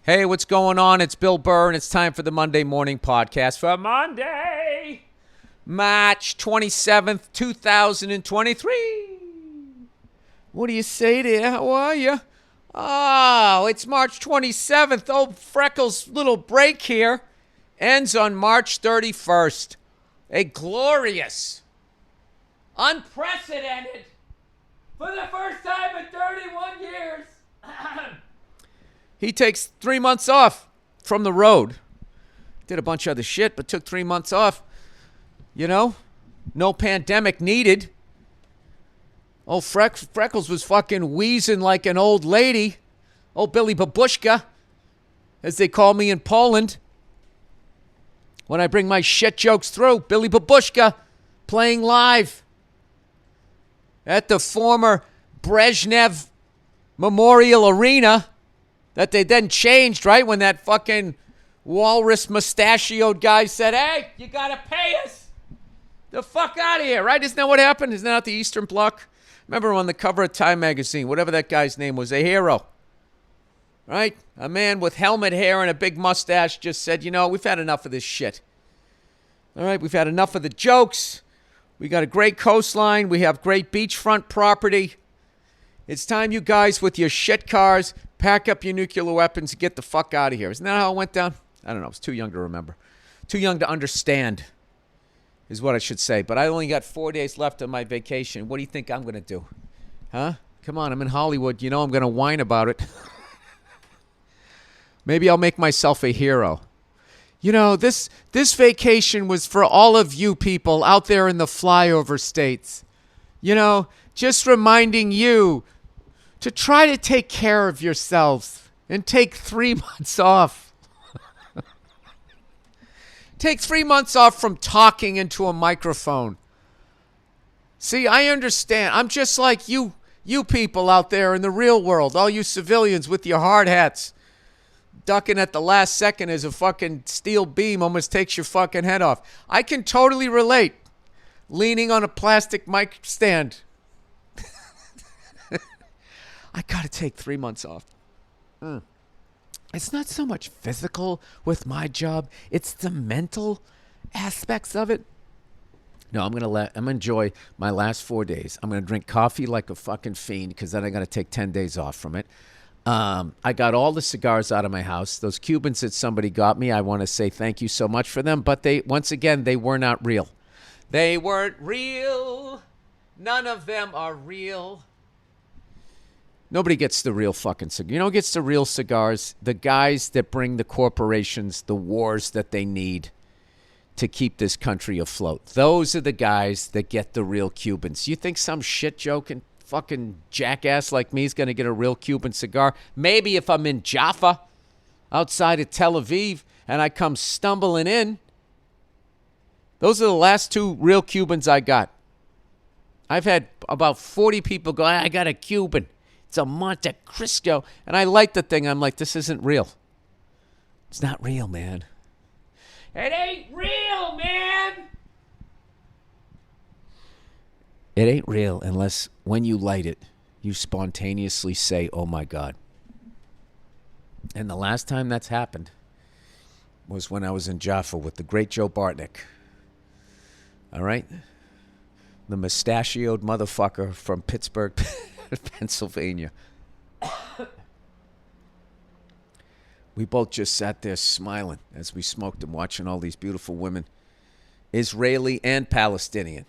Hey, what's going on? It's Bill Burr, and it's time for the Monday Morning Podcast for Monday, March 27th, 2023. What do you say there? How are you? Oh, it's March 27th. Oh, Freckles' little break here ends on March 31st. A glorious, unprecedented, for the first time in 31 years, he takes 3 months off from the road. Did a bunch of other shit, but took 3 months off. You know, no pandemic needed. Oh, Freckles was fucking wheezing like an old lady. Oh, Billy Babushka, as they call me in Poland. When I bring my shit jokes through, Billy Babushka playing live at the former Brezhnev Memorial Arena that they then changed, right? When that fucking walrus mustachioed guy said, hey, you gotta pay us. The fuck out of here, right? Isn't that what happened? Isn't that the Eastern Bloc? Remember on the cover of Time magazine, whatever that guy's name was, a hero, right? A man with helmet hair and a big mustache just said, you know, we've had enough of this shit. All right, we've had enough of the jokes. We got a great coastline. We have great beachfront property. It's time you guys with your shit cars pack up your nuclear weapons and get the fuck out of here. Isn't that how it went down? I don't know. I was too young to remember. Too young to understand is what I should say. But I only got 4 days left of my vacation. What do you think I'm going to do? Huh? Come on, I'm in Hollywood. You know I'm going to whine about it. Maybe I'll make myself a hero. You know, this vacation was for all of you people out there in the flyover states. You know, just reminding you to try to take care of yourselves and take 3 months off. Take 3 months off from talking into a microphone. See, I understand. I'm just like you people out there in the real world, all you civilians with your hard hats, ducking at the last second as a fucking steel beam almost takes your fucking head off. I can totally relate. Leaning on a plastic mic stand. I gotta take 3 months off. It's not so much physical with my job. It's the mental aspects of it. No, I'm gonna enjoy my last 4 days. I'm gonna drink coffee like a fucking fiend because then I gotta take 10 days off from it. I got all the cigars out of my house. Those Cubans that somebody got me, I want to say thank you so much for them. But they were not real. They weren't real. None of them are real. Nobody gets the real fucking cigar. You know who gets the real cigars? The guys that bring the corporations the wars that they need to keep this country afloat. Those are the guys that get the real Cubans. You think some shit joking fucking jackass like me is going to get a real Cuban cigar? Maybe if I'm in Jaffa, outside of Tel Aviv, and I come stumbling in. Those are the last two real Cubans I got. I've had about 40 people go, I got a Cuban. It's a Monte Cristo. And I light the thing. I'm like, this isn't real. It's not real, man. It ain't real, man. It ain't real unless when you light it, you spontaneously say, oh my God. And the last time that's happened was when I was in Jaffa with the great Joe Bartnick. All right? The mustachioed motherfucker from Pittsburgh, Pennsylvania. We both just sat there smiling as we smoked and watching all these beautiful women, Israeli and Palestinian.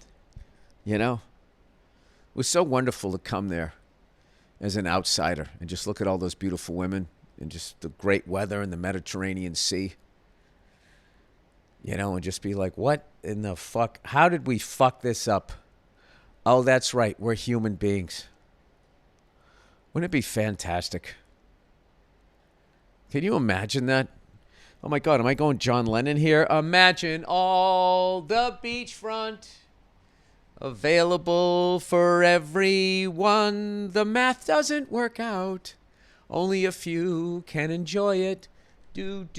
You know? It was so wonderful to come there as an outsider and just look at all those beautiful women and just the great weather and the Mediterranean Sea. You know, and just be like, what in the fuck? How did we fuck this up? Oh, that's right. We're human beings. Wouldn't it be fantastic? Can you imagine that? Oh my God, am I going John Lennon here? Imagine all the beachfront available for everyone. The math doesn't work out. Only a few can enjoy it. Do.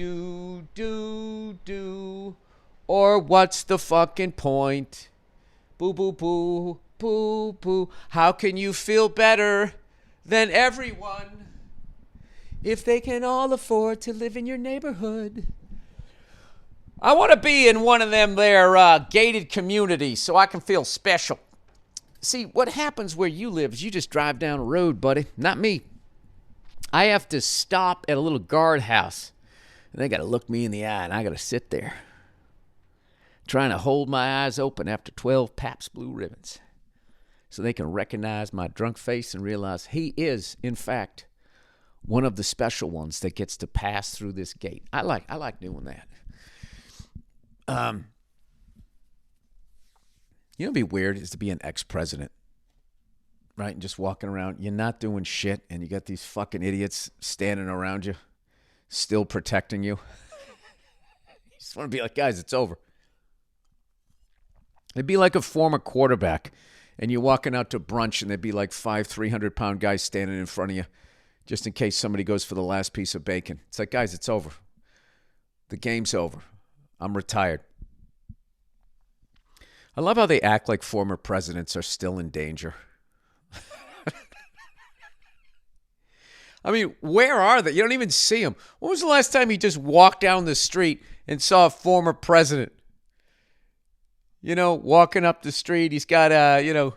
Or what's the fucking point? Boo, boo, boo, boo, boo. How can you feel better than everyone If they can all afford to live in your neighborhood. I want to be in one of them there gated communities so I can feel special. See, what happens where you live is you just drive down the road, buddy. Not me. I have to stop at a little guardhouse. And they got to look me in the eye, and I got to sit there trying to hold my eyes open after 12 Pabst Blue Ribbons so they can recognize my drunk face and realize he is, in fact, one of the special ones that gets to pass through this gate. I like doing that. You know what'd be weird is to be an ex-president, right? And just walking around, you're not doing shit, and you got these fucking idiots standing around you, still protecting you. You just want to be like, guys, it's over. It'd be like a former quarterback, and you're walking out to brunch, and there'd be like 5 300-pound guys standing in front of you, just in case somebody goes for the last piece of bacon. It's like, guys, it's over. The game's over. I'm retired. I love how they act like former presidents are still in danger. I mean, where are they? You don't even see them. When was the last time you just walked down the street and saw a former president? You know, walking up the street, he's got he's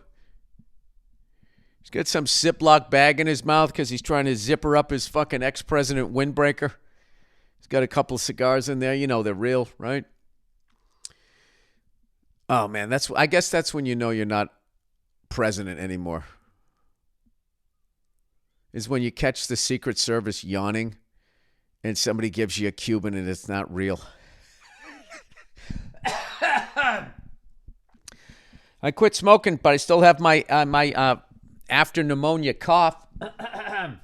got some Ziploc bag in his mouth because he's trying to zipper up his fucking ex-president windbreaker. He's got a couple of cigars in there. You know, they're real, right? Oh, man, I guess that's when you know you're not president anymore. Is when you catch the Secret Service yawning and somebody gives you a Cuban and it's not real. I quit smoking, but I still have my after pneumonia cough. I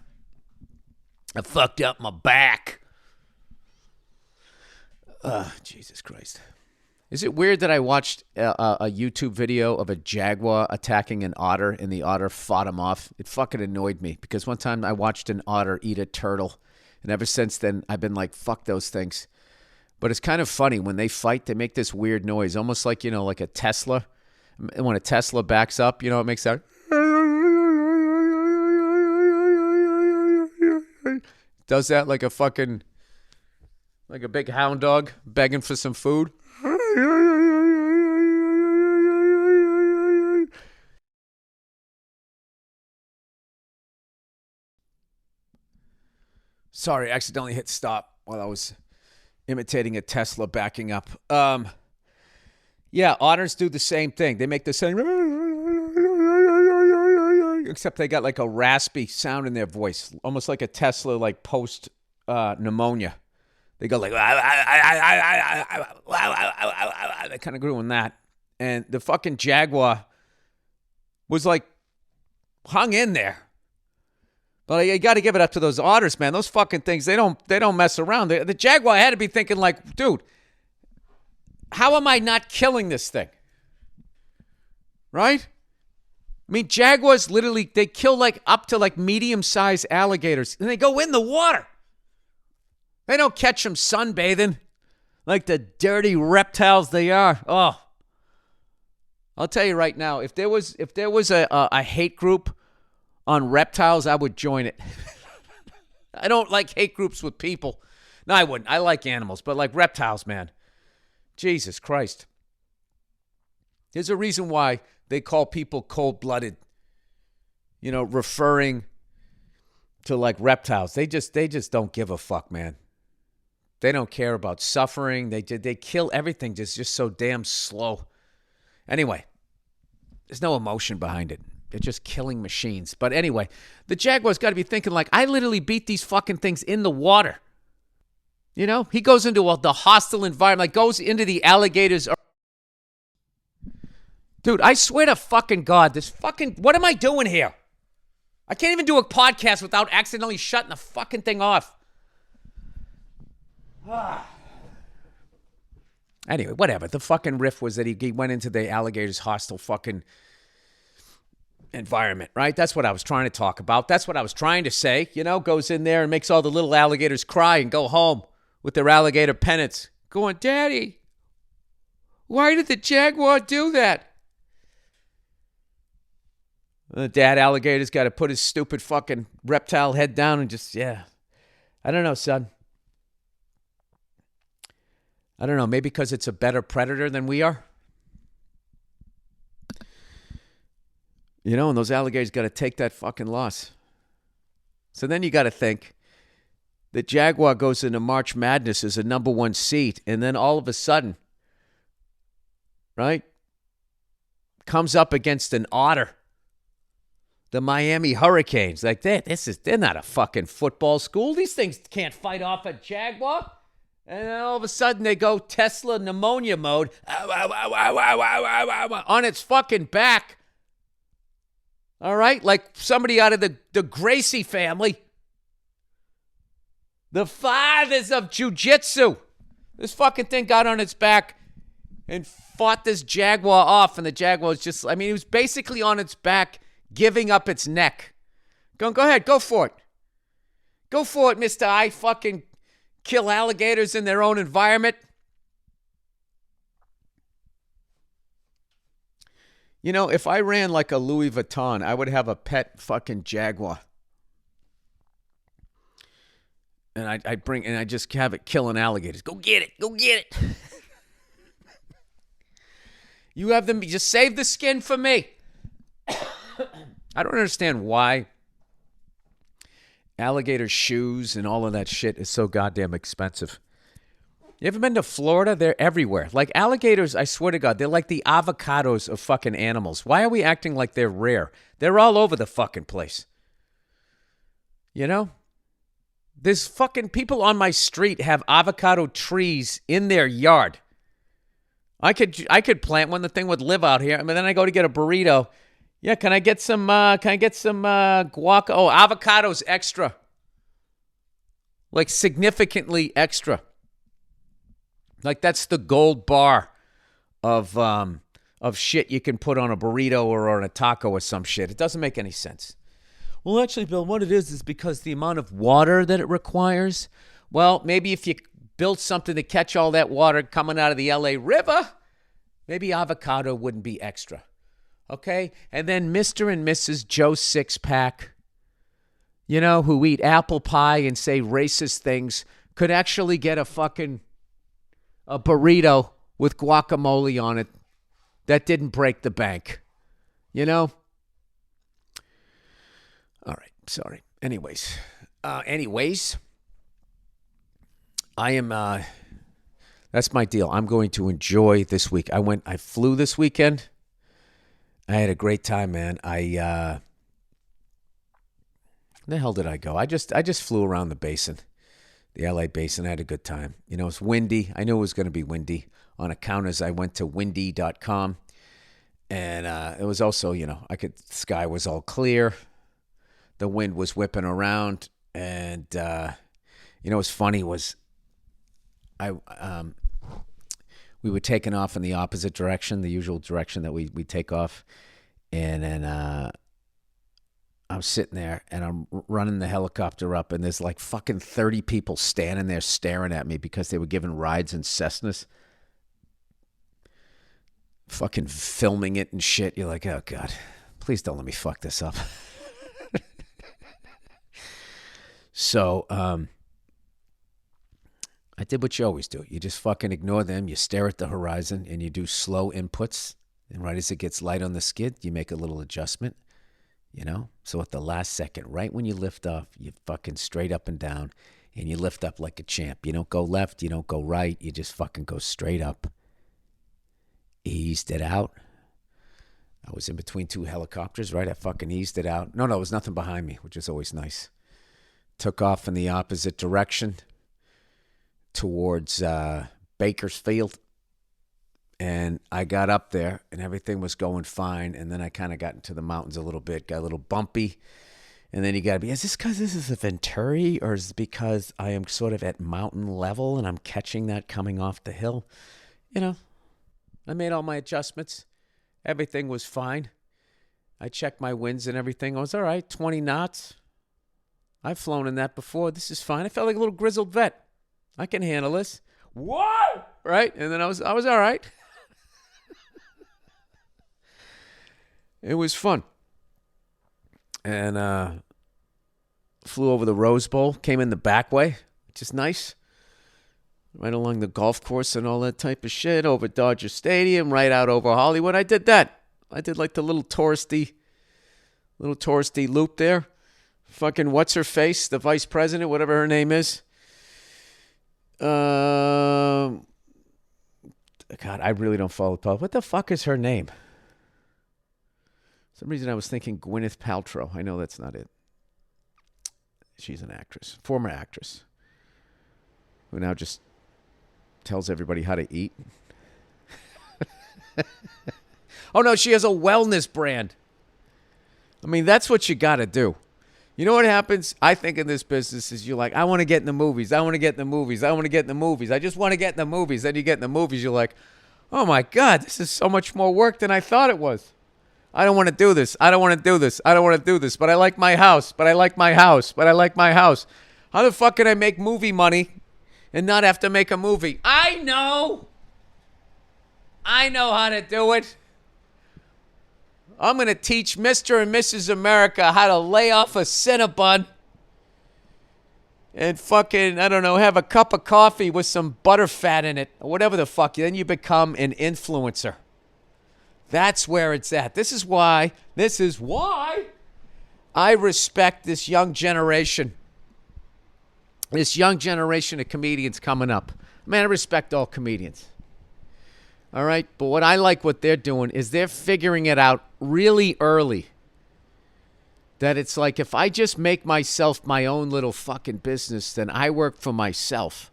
fucked up my back. Jesus Christ. Is it weird that I watched a YouTube video of a jaguar attacking an otter and the otter fought him off? It fucking annoyed me because one time I watched an otter eat a turtle, and ever since then I've been like, fuck those things. But it's kind of funny. When they fight, they make this weird noise, almost like, like a Tesla. When a Tesla backs up, it makes that. Does that like a big hound dog begging for some food. Sorry, I accidentally hit stop while I was imitating a Tesla backing up. Yeah, otters do the same thing. They make the same, except they got like a raspy sound in their voice, almost like a Tesla, like post pneumonia. They go like, they kind of grew in that. And the fucking jaguar was like hung in there. But you got to give it up to those otters, man. Those fucking things, they don't mess around. The jaguar had to be thinking like, dude, how am I not killing this thing? Right? I mean, jaguars literally, they kill like up to like medium-sized alligators, and they go in the water. They don't catch them sunbathing like the dirty reptiles they are. Oh, I'll tell you right now, if there was a hate group on reptiles, I would join it. I don't like hate groups with people. No, I wouldn't. I like animals, but like reptiles, man. Jesus Christ. There's a reason why they call people cold-blooded, referring to like reptiles. They just don't give a fuck, man. They don't care about suffering. They kill everything just so damn slow. Anyway, there's no emotion behind it. They're just killing machines. But anyway, the jaguar's got to be thinking like, I literally beat these fucking things in the water. He goes into the hostile environment, like goes into the alligators. Dude, I swear to fucking God, what am I doing here? I can't even do a podcast without accidentally shutting the fucking thing off. Anyway, whatever. The fucking riff was that he went into the alligator's hostile fucking environment, right? That's what I was trying to talk about. That's what I was trying to say. Goes in there and makes all the little alligators cry and go home with their alligator pennants. Going, Daddy, why did the jaguar do that? The dad alligator's got to put his stupid fucking reptile head down and just, yeah. I don't know, son. I don't know. Maybe because it's a better predator than we are. You know, and those alligators got to take that fucking loss. So then you got to think that Jaguar goes into March Madness as a number 1 seed, and then all of a sudden, right, comes up against an Otter, the Miami Hurricanes. Like, they're not a fucking football school. These things can't fight off a Jaguar. And then all of a sudden they go Tesla pneumonia mode on its fucking back. All right? Like somebody out of the Gracie family. The fathers of jiu-jitsu. This fucking thing got on its back and fought this Jaguar off. And the Jaguar was just, I mean, he was basically on its back, giving up its neck. Go ahead, go for it. Go for it, Mr. I fucking kill alligators in their own environment. You know, if I ran like a Louis Vuitton, I would have a pet fucking Jaguar. And I'd just have it killing alligators. Go get it. Go get it. You have them, just save the skin for me. I don't understand why alligator shoes and all of that shit is so goddamn expensive. You ever been to Florida? They're everywhere. Like alligators, I swear to God, they're like the avocados of fucking animals. Why are we acting like they're rare? They're all over the fucking place. You know? There's fucking people on my street have avocado trees in their yard. I could plant one. The thing would live out here. I mean, then I go to get a burrito. Yeah, can I get some guac? Oh, avocados extra. Like significantly extra. Like that's the gold bar of shit you can put on a burrito or on a taco or some shit. It doesn't make any sense. Well, actually, Bill, what it is because the amount of water that it requires. Well, maybe if you built something to catch all that water coming out of the LA River, maybe avocado wouldn't be extra. Okay? And then Mr. and Mrs. Joe Sixpack, you know, who eat apple pie and say racist things, could actually get a burrito with guacamole on it that didn't break the bank. You know? All right. Sorry. Anyways, I am, that's my deal. I'm going to enjoy this week. I flew this weekend. I had a great time, man. Where the hell did I go? I just flew around the basin, the LA basin. I had a good time. You know, it's windy. I knew it was going to be windy on account as I went to windy.com. And it was also, you know, the sky was all clear. The wind was whipping around. And, you know, what's funny was we were taking off in the opposite direction, the usual direction that we take off. And then I'm sitting there and I'm running the helicopter up and there's like fucking 30 people standing there staring at me because they were giving rides in Cessnas. Fucking filming it and shit. You're like, oh God, please don't let me fuck this up. So, I did what you always do. You just fucking ignore them. You stare at the horizon and you do slow inputs. And right as it gets light on the skid, you make a little adjustment, you know? So at the last second, right when you lift off, you fucking straight up and down and you lift up like a champ. You don't go left. You don't go right. You just fucking go straight up. Eased it out. I was in between two helicopters, right? I fucking eased it out. No, there was nothing behind me, which is always nice. Took off in the opposite direction towards Bakersfield. And I got up there and everything was going fine. And then I kind of got into the mountains a little bit, got a little bumpy. And then you got to be, is this because this is a Venturi or is it because I am sort of at mountain level and I'm catching that coming off the hill? You know, I made all my adjustments. Everything was fine. I checked my winds and everything. I was all right, 20 knots. I've flown in that before. This is fine. I felt like a little grizzled vet. I can handle this. Whoa! Right? And then I was all right. It was fun. And Flew over the Rose Bowl. Came in the back way, which is nice. Right along the golf course and all that type of shit. Over Dodger Stadium, right out over Hollywood. I did that. I did like the little touristy loop there. Fucking what's her face? The vice president, whatever her name is. God, I really don't follow politics. What the fuck is her name? For some reason I was thinking Gwyneth Paltrow. I know that's not it. She's an actress, former actress, who now just tells everybody how to eat. Oh, no, she has a wellness brand. I mean, that's what you got to do. You know what happens? I think in this business is you're like, I want to get in the movies. I want to get in the movies. I want to get in the movies. I just want to get in the movies. Then you get in the movies. You're like, oh, my God, this is so much more work than I thought it was. I don't want to do this. I don't want to do this. I don't want to do this. But I like my house. But I like my house. But I like my house. How the fuck can I make movie money and not have to make a movie? I know how to do it. I'm going to teach Mr. and Mrs. America how to lay off a Cinnabon and fucking, I don't know, have a cup of coffee with some butterfat in it or whatever the fuck. Then you become an influencer. That's where it's at. This is why I respect this young generation. This young generation of comedians coming up. Man, I respect all comedians. All right? But what I like what they're doing is they're figuring it out really early. That it's like, if I just make myself my own little fucking business, then I work for myself.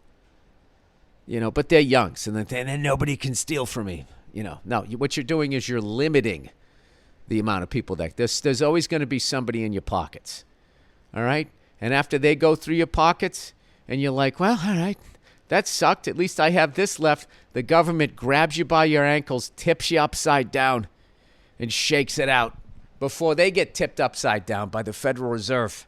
You know, but they're young, so then nobody can steal from me. You know, no, what you're doing is you're limiting the amount of people that there's always going to be somebody in your pockets. All right? And after they go through your pockets and you're like, well, all right, that sucked. At least I have this left. The government grabs you by your ankles, tips you upside down, and shakes it out before they get tipped upside down by the Federal Reserve.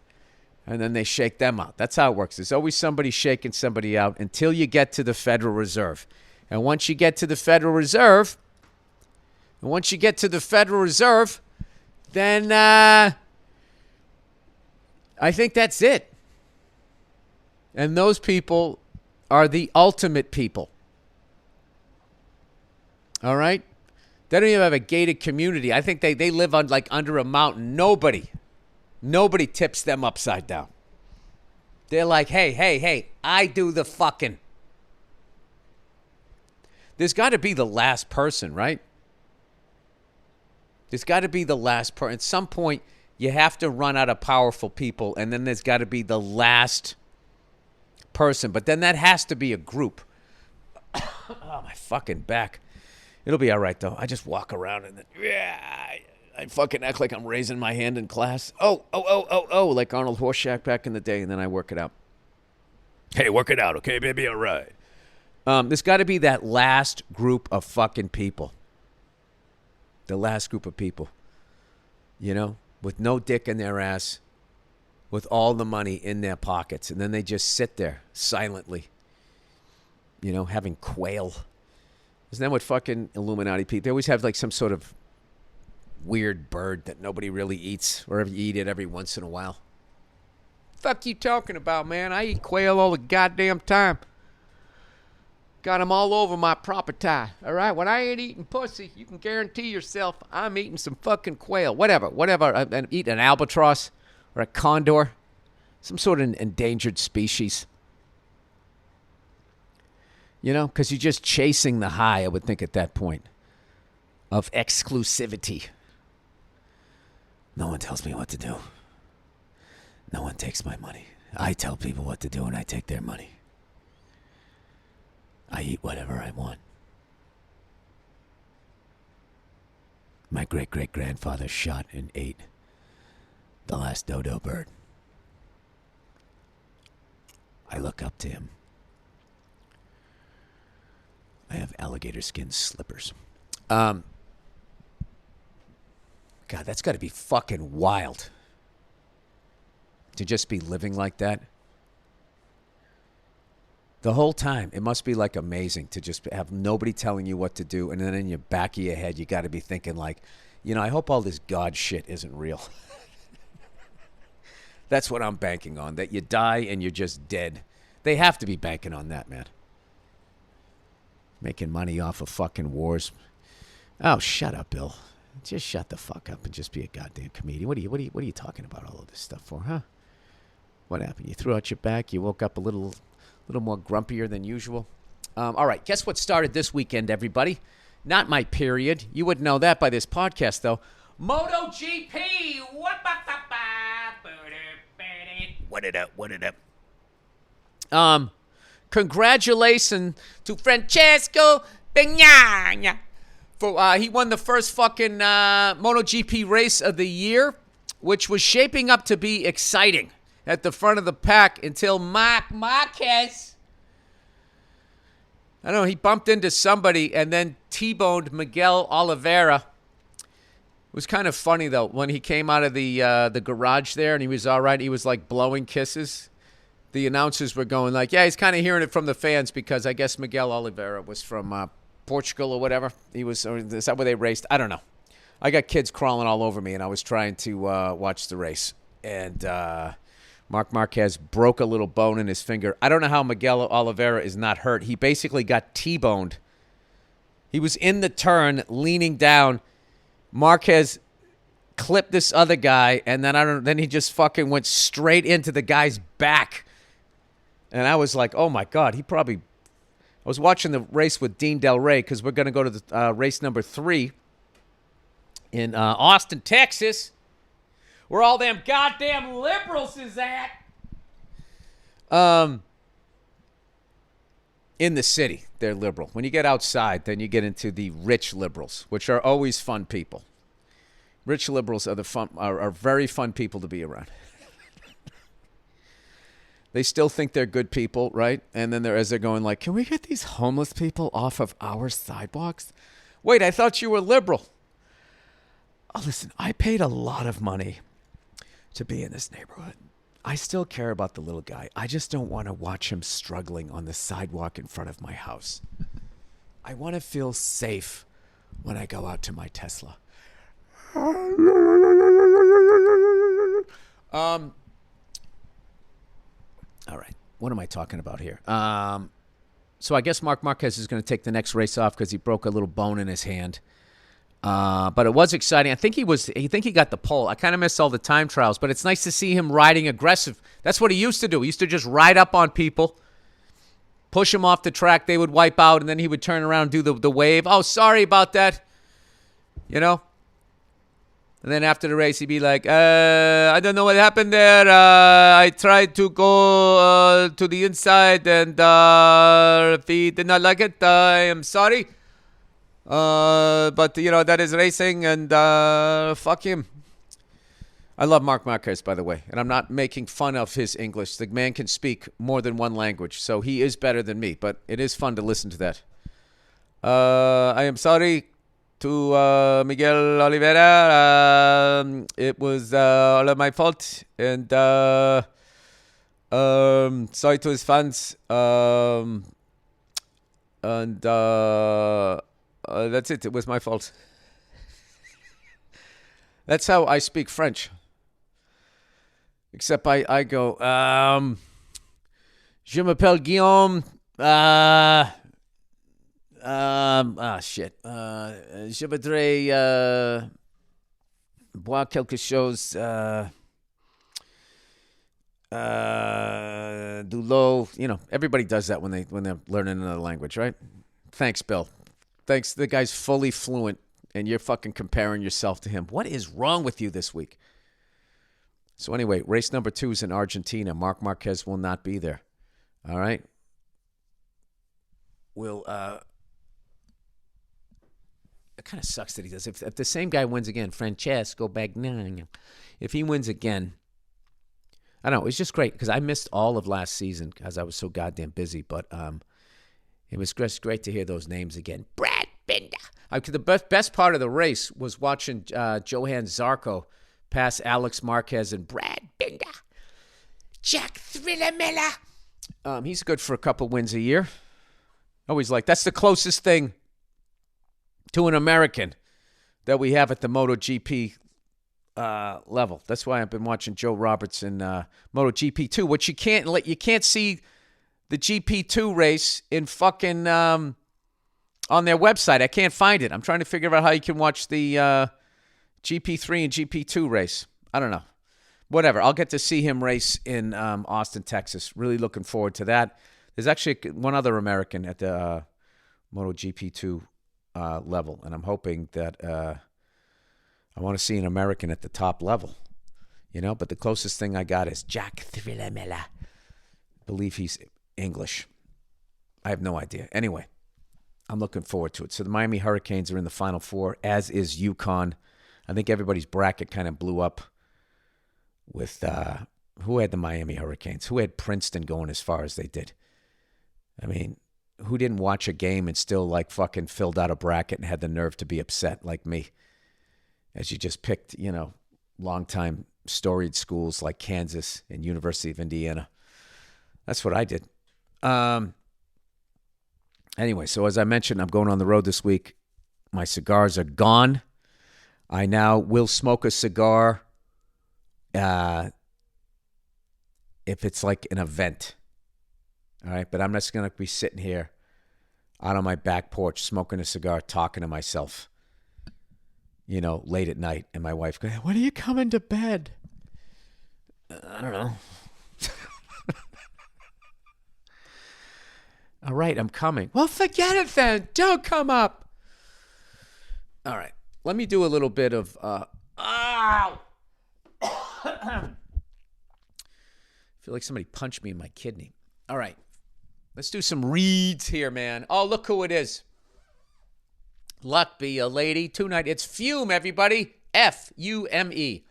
And then they shake them out. That's how it works. There's always somebody shaking somebody out until you get to the Federal Reserve. And once you get to the Federal Reserve, then I think that's it. And those people are the ultimate people. All right? They don't even have a gated community. I think they live on like under a mountain. Nobody tips them upside down. They're like, hey, I do the fucking. There's got to be the last person, right? There's got to be the last person. At some point, you have to run out of powerful people, and then there's got to be the last person. But then that has to be a group. Oh, my fucking back. It'll be all right, though. I just walk around and then, I fucking act like I'm raising my hand in class. Oh, like Arnold Horseshack back in the day, and then I work it out. Hey, work it out, okay, baby? All right. There's got to be that last group of fucking people. The last group of people. You know? With no dick in their ass. With all the money in their pockets. And then they just sit there silently. You know, having quail. Isn't that what fucking Illuminati people... They always have like some sort of weird bird that nobody really eats. Or you eat it every once in a while. Fuck you talking about, man? I eat quail all the goddamn time. Got them all over my property, all right? When I ain't eating pussy, you can guarantee yourself I'm eating some fucking quail. Whatever. I'm eating an albatross or a condor, some sort of endangered species. You know, because you're just chasing the high, I would think, at that point of exclusivity. No one tells me what to do. No one takes my money. I tell people what to do, and I take their money. I eat whatever I want. My great-great-grandfather shot and ate the last dodo bird. I look up to him. I have alligator skin slippers. God, that's got to be fucking wild. To just be living like that. The whole time, it must be like amazing to just have nobody telling you what to do. And then in your back of your head, you got to be thinking like, you know, I hope all this God shit isn't real. That's what I'm banking on, that you die and you're just dead. They have to be banking on that, man. Making money off of fucking wars. Oh, shut up, Bill. Just shut the fuck up and just be a goddamn comedian. What are you talking about all of this stuff for, huh? What happened? You threw out your back? You woke up a little more grumpier than usual? All right, guess what started this weekend, everybody? Not my period. You wouldn't know that by this podcast, though. MotoGP! What it up? Congratulations to Francesco Bagnaia. He won the first fucking MotoGP race of the year, which was shaping up to be exciting at the front of the pack until Marc Marquez, I don't know, he bumped into somebody and then T-boned Miguel Oliveira. It was kind of funny, though, when he came out of the garage there and he was all right. He was, like, blowing kisses. The announcers were going like, yeah, he's kind of hearing it from the fans because I guess Miguel Oliveira was from Portugal or whatever. Or is that where they raced? I don't know. I got kids crawling all over me, and I was trying to watch the race. And Marc Marquez broke a little bone in his finger. I don't know how Miguel Oliveira is not hurt. He basically got T-boned. He was in the turn, leaning down. Marquez clipped this other guy, and then he just fucking went straight into the guy's back. And I was like, oh, my God, I was watching the race with Dean Del Rey because we're going to go to the race number 3 in Austin, Texas, where all them goddamn liberals is at. In the city, they're liberal. When you get outside, then you get into the rich liberals, which are always fun people. Rich liberals are very fun people to be around. They still think they're good people, right? And then as they're going like, can we get these homeless people off of our sidewalks? Wait, I thought you were liberal. Oh, listen, I paid a lot of money to be in this neighborhood. I still care about the little guy. I just don't want to watch him struggling on the sidewalk in front of my house. I want to feel safe when I go out to my Tesla. All right. What am I talking about here? So I guess Marc Marquez is going to take the next race off because he broke a little bone in his hand. But it was exciting. I think he got the pole. I kind of miss all the time trials, but it's nice to see him riding aggressive. That's what he used to do. He used to just ride up on people, push them off the track. They would wipe out, and then he would turn around and do the wave. Oh, sorry about that. You know? And then after the race, he'd be like, I don't know what happened there. I tried to go to the inside, and if he did not like it, I am sorry. But, that is racing, and fuck him. I love Marc Marquez, by the way, and I'm not making fun of his English. The man can speak more than one language, so he is better than me, but it is fun to listen to that. I am sorry to Miguel Oliveira. It was all of my fault, and sorry to his fans. And that's it. It was my fault. That's how I speak French. Except I go, je m'appelle Guillaume. Shit. Je voudrais boire quelque chose de l'eau. Everybody does that when they're learning another language, right? Thanks, Bill. Thanks. The guy's fully fluent, and you're fucking comparing yourself to him. What is wrong with you this week? So anyway, race number 2 is in Argentina. Marc Marquez will not be there. All right? It kind of sucks that he does. If the same guy wins again, Francesco Bagnaia, if he wins again, I don't know. It's just great because I missed all of last season because I was so goddamn busy. But it was just great to hear those names again. Brad Binder. The best part of the race was watching Johan Zarco pass Alex Marquez and Brad Binder. Jack Thriller Miller. He's good for a couple wins a year. Always that's the closest thing to an American that we have at the MotoGP level. That's why I've been watching Joe Roberts in MotoGP2, which you can't see the GP2 race in fucking on their website. I can't find it. I'm trying to figure out how you can watch the GP3 and GP2 race. I don't know. Whatever. I'll get to see him race in Austin, Texas. Really looking forward to that. There's actually one other American at the MotoGP2 level, and I'm hoping that I want to see an American at the top level. But the closest thing I got is Jack Thrillamella. I believe he's English. I have no idea. Anyway, I'm looking forward to it. So the Miami Hurricanes are in the Final Four, as is UConn. I think everybody's bracket kind of blew up with who had the Miami Hurricanes? Who had Princeton going as far as they did? I mean, who didn't watch a game and still like fucking filled out a bracket and had the nerve to be upset like me? As you just picked, long-time storied schools like Kansas and University of Indiana. That's what I did. Anyway, so as I mentioned, I'm going on the road this week. My cigars are gone. I now will smoke a cigar if it's like an event. All right, but I'm just going to be sitting here out on my back porch smoking a cigar, talking to myself, late at night. And my wife goes, "When are you coming to bed?" I don't know. All right, I'm coming. Well, forget it then. Don't come up. All right, let me do a little bit of... Ow! I feel like somebody punched me in my kidney. All right, let's do some reads here, man. Oh, look who it is. Luck be a lady tonight. It's FumFoom, everybody. F-U-M-E.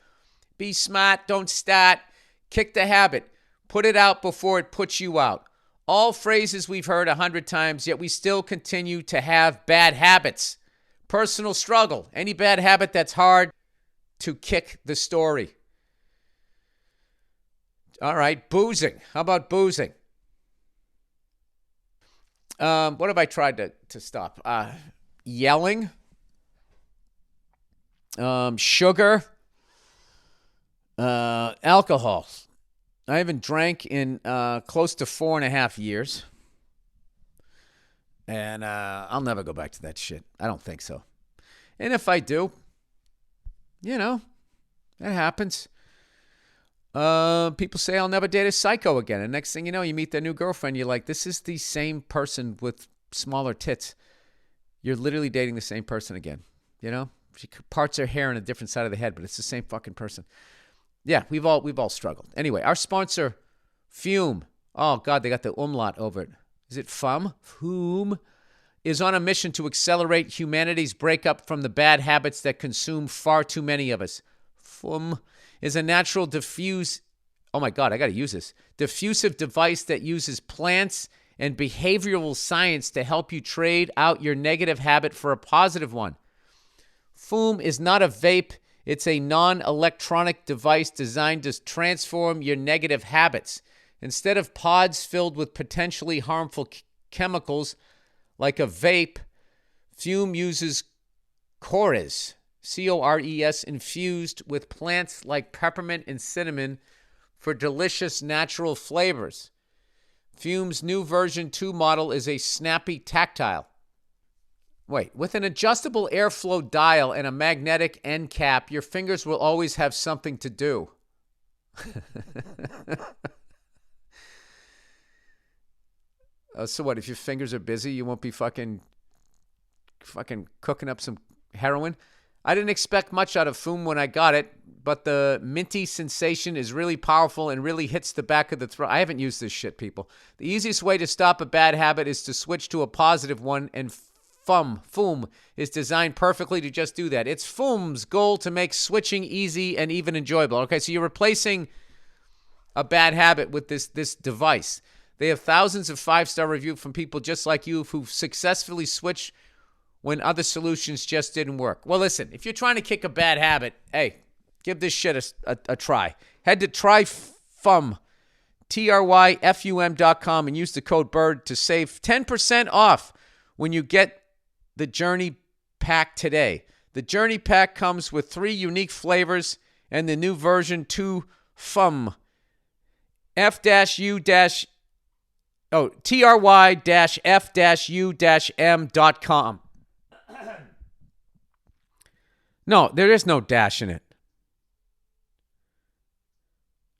Be smart. Don't start. Kick the habit. Put it out before it puts you out. All phrases we've heard 100 times, yet we still continue to have bad habits. Personal struggle. Any bad habit that's hard to kick the story. All right, boozing. How about boozing? What have I tried to stop? Yelling. Sugar. Alcohol. I haven't drank in close to 4.5 years. And I'll never go back to that shit. I don't think so. And if I do, it happens. People say I'll never date a psycho again. And next thing you know, you meet their new girlfriend. You're like, this is the same person with smaller tits. You're literally dating the same person again. She parts her hair on a different side of the head, but it's the same fucking person. Yeah, we've all struggled. Anyway, our sponsor, FumFoom. Oh, God, they got the umlaut over it. Is it FumFoom? FumFoom is on a mission to accelerate humanity's breakup from the bad habits that consume far too many of us. FumFoom is a natural diffusive device that uses plants and behavioral science to help you trade out your negative habit for a positive one. FumFoom is not a vape. It's a non-electronic device designed to transform your negative habits. Instead of pods filled with potentially harmful chemicals like a vape, FumFoom uses cores, C-O-R-E-S, infused with plants like peppermint and cinnamon for delicious natural flavors. FumFoom's new version 2 model is a snappy tactile. With an adjustable airflow dial and a magnetic end cap, your fingers will always have something to do. So what, if your fingers are busy, you won't be fucking cooking up some heroin? I didn't expect much out of FumFoom when I got it, but the minty sensation is really powerful and really hits the back of the throat. I haven't used this shit, people. The easiest way to stop a bad habit is to switch to a positive one, and FumFoom is designed perfectly to just do that. It's FumFoom's goal to make switching easy and even enjoyable. Okay, so you're replacing a bad habit with this device. They have thousands of 5-star reviews from people just like you who've successfully switched when other solutions just didn't work. Well, listen, if you're trying to kick a bad habit, hey, give this shit a try. Head to TryFum, TRYFUM.com, and use the code BIRD to save 10% off when you get the Journey Pack today. The Journey Pack comes with 3 unique flavors and the new version 2 FUM. try-f-u-m.com. No, there is no dash in it.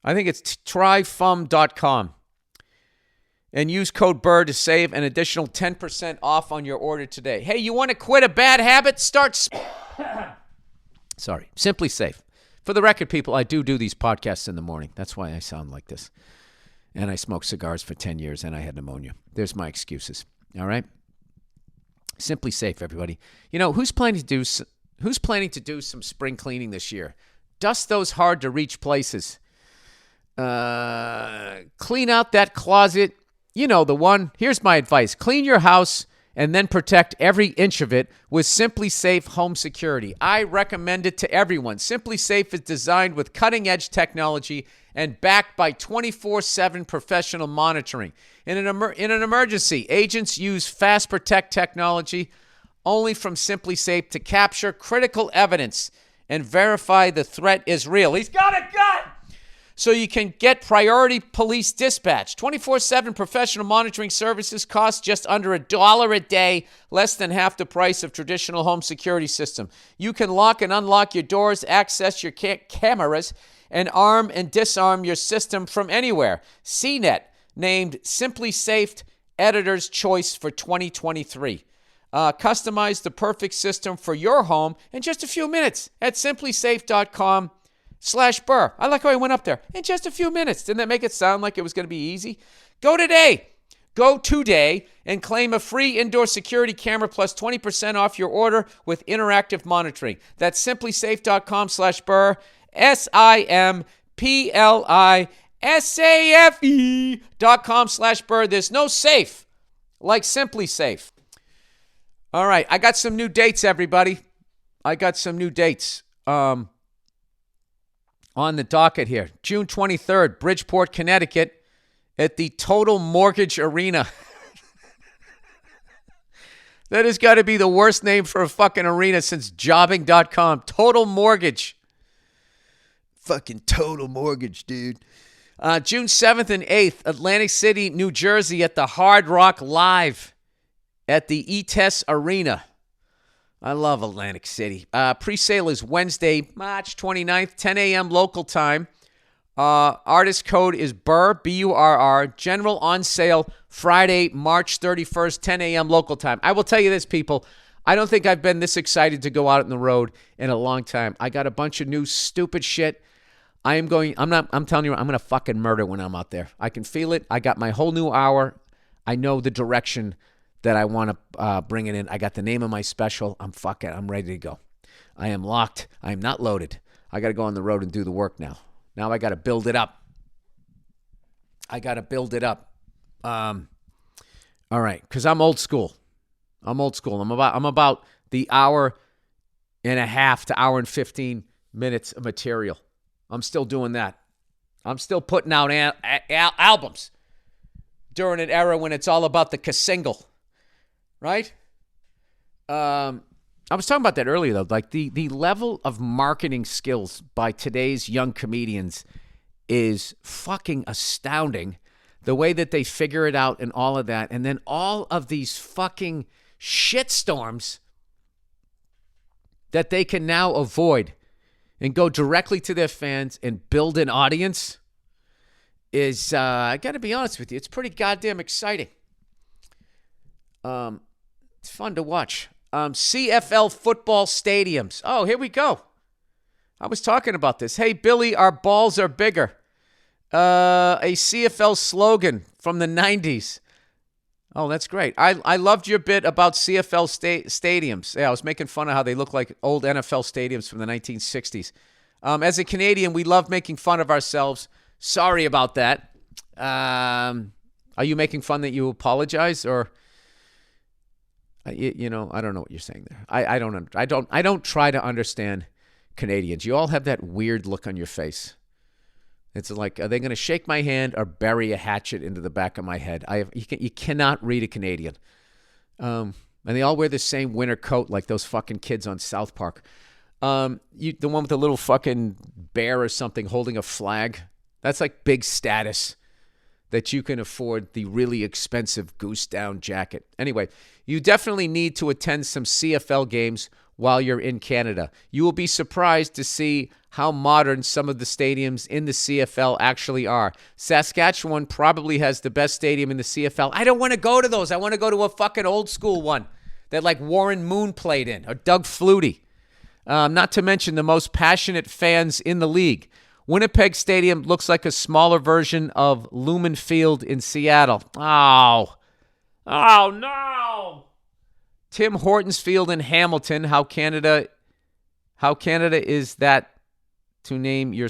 I think it's tryfum.com. And use code Burr to save an additional 10% off on your order today. Hey, you want to quit a bad habit? Sorry, SimplySafe. For the record, people, I do these podcasts in the morning. That's why I sound like this. And I smoked cigars for 10 years and I had pneumonia. There's my excuses. All right? SimplySafe, everybody. You know, who's planning to do some spring cleaning this year? Dust those hard to reach places. Clean out that closet. You know the one. Here's my advice. Clean your house and then protect every inch of it with SimplySafe Home Security. I recommend it to everyone. SimplySafe is designed with cutting-edge technology and backed by 24/7 professional monitoring. In an emergency, agents use Fast Protect technology only from SimplySafe to capture critical evidence and verify the threat is real. He's got a gun! So you can get priority police dispatch. 24/7 professional monitoring services cost just under $1 a day, less than half the price of traditional home security system. You can lock and unlock your doors, access your cameras, and arm and disarm your system from anywhere. CNET named SimplySafe Editor's Choice for 2023. Customize the perfect system for your home in just a few minutes at simplysafe.com/Burr. I like how I went up there. In just a few minutes. Didn't that make it sound like it was going to be easy? Go today and claim a free indoor security camera plus 20% off your order with interactive monitoring. That's simplysafe.com/Burr. SimplySafe.com/Burr. There's no safe like SimplySafe. All right, I got some new dates, everybody. I got some new dates on the docket here. June 23rd, Bridgeport, Connecticut, at the Total Mortgage Arena. That has got to be the worst name for a fucking arena since jobbing.com. Total Mortgage. Fucking Total Mortgage, dude. June 7th and 8th, Atlantic City, New Jersey, at the Hard Rock Live at the ETES Arena. I love Atlantic City. Pre-sale is Wednesday, March 29th, 10 a.m. local time. Artist code is Burr, B-U-R-R. General on sale Friday, March 31st, 10 a.m. local time. I will tell you this, people. I don't think I've been this excited to go out on the road in a long time. I got a bunch of new stupid shit. I'm telling you, I'm going to fucking murder when I'm out there. I can feel it. I got my whole new hour. I know the direction that I want to bring it in. I got the name of my special. I'm ready to go. I am locked. I am not loaded. I got to go on the road and do the work now. Now I got to build it up. All right, because I'm old school. I'm about the hour and a half to hour and 15 minutes of material. I'm still doing that. I'm still putting out albums during an era when it's all about the single. Right? I was talking about that earlier, though. Like, the level of marketing skills by today's young comedians is fucking astounding. The way that they figure it out and all of that. And then all of these fucking shitstorms that they can now avoid and go directly to their fans and build an audience is, I got to be honest with you, it's pretty goddamn exciting. It's fun to watch. CFL football stadiums. Oh, here we go. I was talking about this. Hey, Billy, our balls are bigger. A CFL slogan from the 90s. Oh, that's great. I loved your bit about CFL stadiums. Yeah, I was making fun of how they look like old NFL stadiums from the 1960s. As a Canadian, we love making fun of ourselves. Sorry about that. Are you making fun that you apologize, or... I don't know what you're saying there. I don't try to understand Canadians. You all have that weird look on your face. It's like, are they going to shake my hand or bury a hatchet into the back of my head? You cannot read a Canadian. And they all wear the same winter coat like those fucking kids on South Park. The one with the little fucking bear or something holding a flag. That's like big status that you can afford the really expensive goose down jacket. Anyway, you definitely need to attend some CFL games while you're in Canada. You will be surprised to see how modern some of the stadiums in the CFL actually are. Saskatchewan probably has the best stadium in the CFL. I don't want to go to those. I want to go to a fucking old school one that like Warren Moon played in, or Doug Flutie. Not to mention the most passionate fans in the league. Winnipeg Stadium looks like a smaller version of Lumen Field in Seattle. Oh no! Tim Hortons Field in Hamilton. How Canada is that to name your?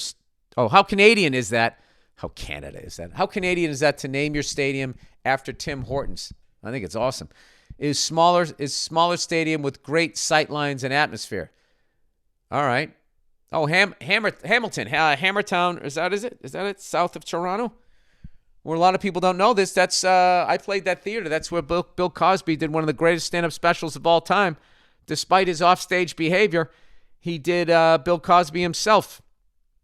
How Canadian is that? How Canada is that? How Canadian is that to name your stadium after Tim Hortons? I think it's awesome. Is smaller stadium with great sightlines and atmosphere. All right. Oh, Hamilton, Hammertown. Is that it? South of Toronto, where a lot of people don't know this. That's I played that theater. That's where Bill Cosby did one of the greatest stand-up specials of all time. Despite his offstage behavior, he did Bill Cosby himself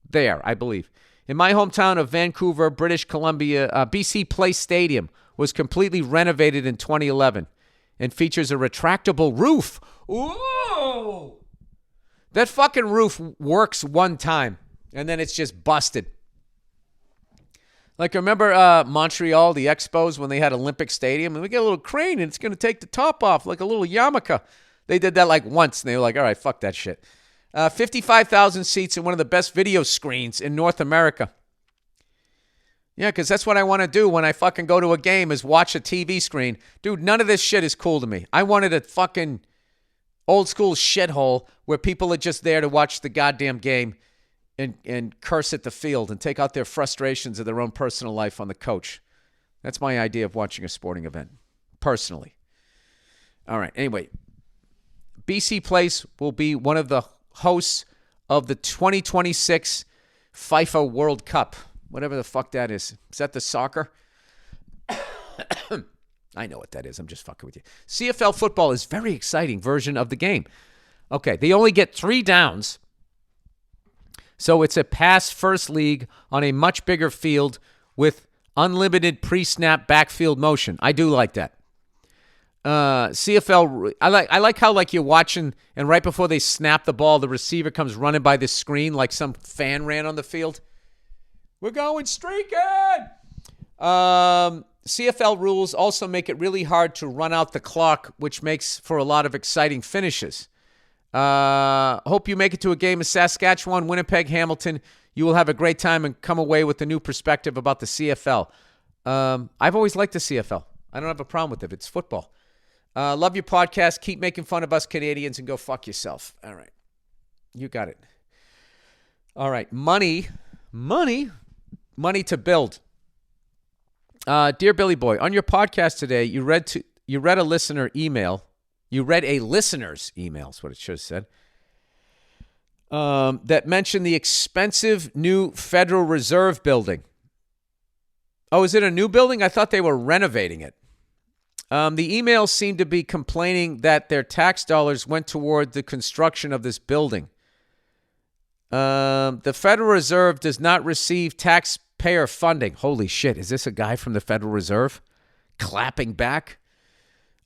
there, I believe. In my hometown of Vancouver, British Columbia, BC Place Stadium was completely renovated in 2011 and features a retractable roof. Ooh! That fucking roof works one time, and then it's just busted. Like, remember Montreal, the Expos, when they had Olympic Stadium? And we get a little crane, and it's going to take the top off like a little yarmulke. They did that like once, and they were like, all right, fuck that shit. 55,000 seats and one of the best video screens in North America. Yeah, because that's what I want to do when I fucking go to a game is watch a TV screen. Dude, none of this shit is cool to me. I wanted a fucking old school shithole where people are just there to watch the goddamn game and curse at the field and take out their frustrations of their own personal life on the coach. That's my idea of watching a sporting event, personally. All right, anyway. BC Place will be one of the hosts of the 2026 FIFA World Cup. Whatever the fuck that is. Is that the soccer? I know what that is. I'm just fucking with you. CFL football is a very exciting version of the game. Okay, they only get 3 downs. So it's a pass-first league on a much bigger field with unlimited pre-snap backfield motion. I do like that. CFL, I like how like you're watching and right before they snap the ball, the receiver comes running by the screen like some fan ran on the field. We're going streaking! CFL rules also make it really hard to run out the clock, which makes for a lot of exciting finishes. Hope you make it to a game of Saskatchewan, Winnipeg, Hamilton. You will have a great time and come away with a new perspective about the CFL. I've always liked the CFL. I don't have a problem with it. It's football. Love your podcast. Keep making fun of us Canadians and go fuck yourself. All right. You got it. All right. Money to build. Dear Billy Boy, on your podcast today, you read a listener email. You read a listener's email, is what it should have said, that mentioned the expensive new Federal Reserve building. Oh, is it a new building? I thought they were renovating it. The email seemed to be complaining that their tax dollars went toward the construction of this building. The Federal Reserve does not receive taxpayer funding. Holy shit, is this a guy from the Federal Reserve clapping back?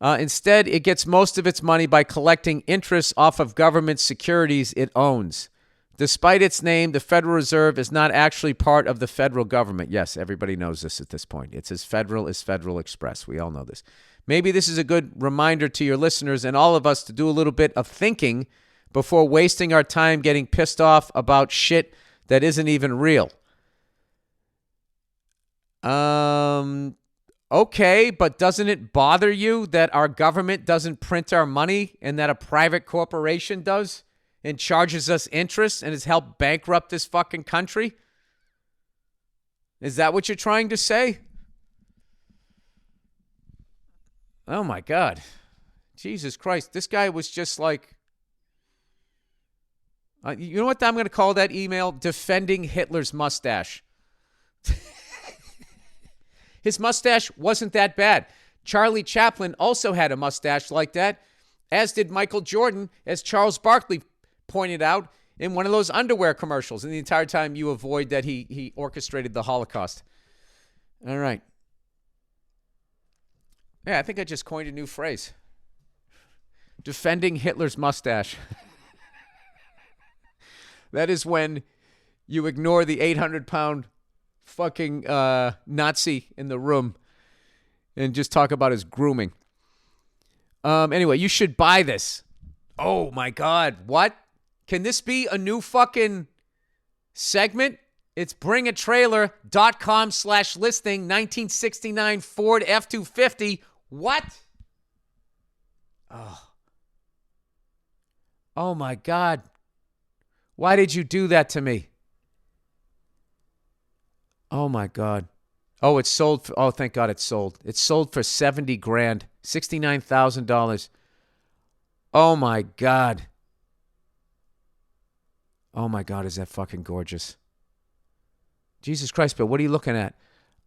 Instead, it gets most of its money by collecting interest off of government securities it owns. Despite its name, the Federal Reserve is not actually part of the federal government. Yes, everybody knows this at this point. It's as federal as Federal Express. We all know this. Maybe this is a good reminder to your listeners and all of us to do a little bit of thinking before wasting our time getting pissed off about shit that isn't even real. Okay, but doesn't it bother you that our government doesn't print our money and that a private corporation does and charges us interest and has helped bankrupt this fucking country? Is that what you're trying to say? Oh my God. Jesus Christ. This guy was just like, you know what I'm going to call that email? Defending Hitler's mustache. His mustache wasn't that bad. Charlie Chaplin also had a mustache like that, as did Michael Jordan, as Charles Barkley pointed out in one of those underwear commercials. And the entire time you avoid that he orchestrated the Holocaust. All right. Yeah, I think I just coined a new phrase. Defending Hitler's mustache. That is when you ignore the 800-pound fucking Nazi in the room and just talk about his grooming. Anyway, you should buy this. Oh, my God. What? Can this be a new fucking segment? It's bringatrailer.com/listing 1969 Ford F-250. What? Oh, my God. Why did you do that to me? Oh, my God. Oh, it's sold. Oh, thank God it's sold. It's sold for $70,000, $69,000. Oh, my God. Oh, my God, is that fucking gorgeous. Jesus Christ, Bill, what are you looking at?